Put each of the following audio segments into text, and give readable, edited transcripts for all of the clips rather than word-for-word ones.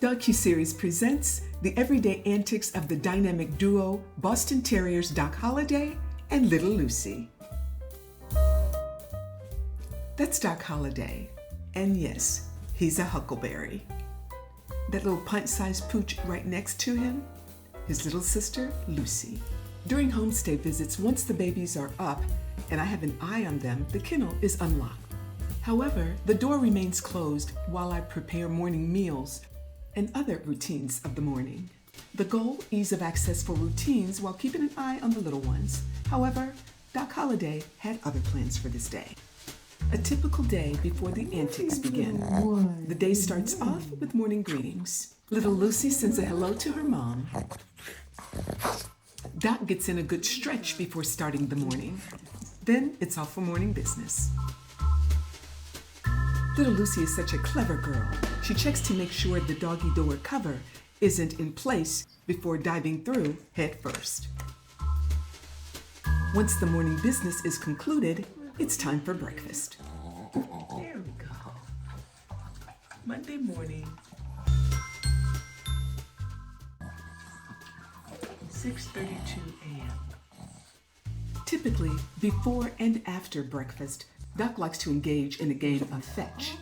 DOGCUSeries presents the everyday antics of the dynamic duo Boston Terriers Doc Holliday and Little Lucy. That's Doc Holliday, and yes, he's a Huckleberry. That little pint-sized pooch right next to him, his little sister, Lucy. During homestay visits, once the babies are up and I have an eye on them, the kennel is unlocked. However, the door remains closed while I prepare morning meals and other routines of the morning. The goal, ease of access for routines while keeping an eye on the little ones. However, Doc Holliday had other plans for this day. A typical day before the antics begin. The day starts off with morning greetings. Little Lucy sends a hello to her mom. Doc gets in a good stretch before starting the morning. Then it's off for morning business. Little Lucy is such a clever girl. She checks to make sure the doggy door cover isn't in place before diving through head first. Once the morning business is concluded, it's time for breakfast. There we go. Monday morning. 6:32 a.m. Typically, before and after breakfast, Doc likes to engage in a game of fetch.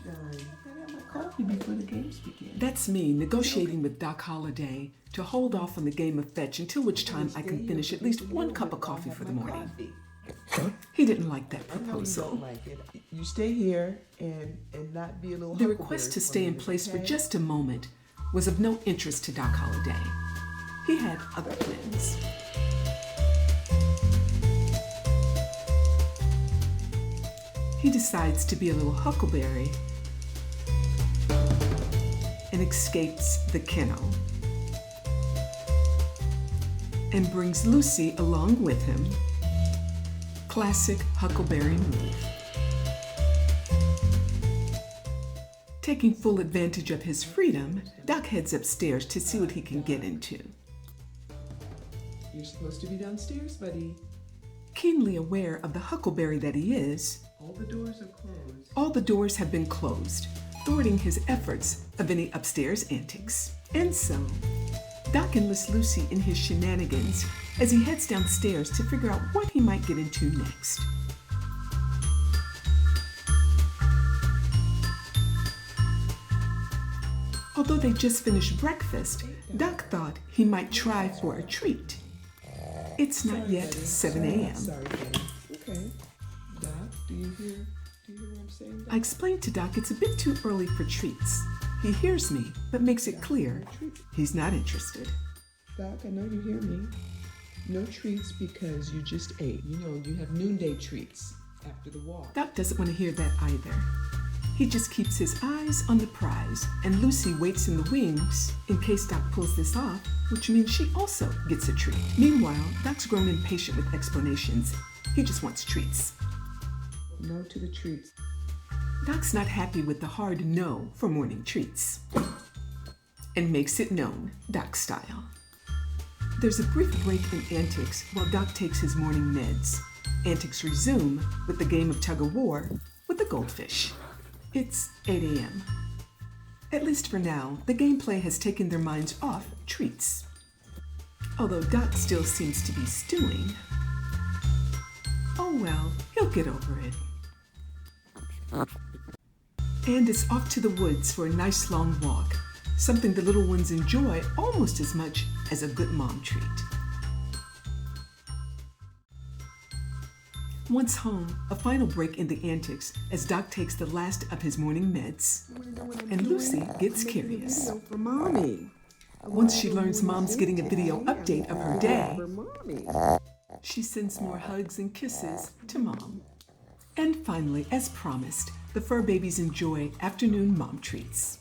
That's me negotiating with Doc Holliday to hold off on the game of fetch until which time I can finish at least one cup of coffee for the morning. He didn't like that proposal. You stay here and not be a little. The request to stay in place for just a moment was of no interest to Doc Holliday. He had other plans. He decides to be a little Huckleberry and escapes the kennel and brings Lucy along with him. Classic Huckleberry move. Taking full advantage of his freedom, Doc heads upstairs to see what he can get into. You're supposed to be downstairs, buddy. Keenly aware of the Huckleberry that he is, all the doors are closed. All the doors have been closed, thwarting his efforts of any upstairs antics. And so, Doc enlists Lucy in his shenanigans as he heads downstairs to figure out what he might get into next. Although they just finished breakfast, Doc thought he might try for a treat. It's not yet 7 a.m. Sorry, buddy. Okay. Doc, do you hear what I'm saying? I explained to Doc it's a bit too early for treats. He hears me, but makes it clear he's not interested. Doc, I know you hear me. No treats because you just ate. You know, you have noonday treats after the walk. Doc doesn't want to hear that either. He just keeps his eyes on the prize, and Lucy waits in the wings in case Doc pulls this off, which means she also gets a treat. Meanwhile, Doc's grown impatient with explanations. He just wants treats. No to the treats. Doc's not happy with the hard no for morning treats and makes it known, Doc style. There's a brief break in Antics while Doc takes his morning meds. Antics resume with the game of tug-of-war with the goldfish. It's 8 a.m. At least for now, the gameplay has taken their minds off treats. Although Doc still seems to be stewing. Oh well, he'll get over it. And it's off to the woods for a nice long walk, something the little ones enjoy almost as much as a good mom treat. Once home, a final break in the antics as Doc takes the last of his morning meds, and Lucy gets curious. For Mommy. Once she learns Mom's getting a video update of her day, she sends more hugs and kisses to Mom. And finally, as promised, the fur babies enjoy afternoon mom treats.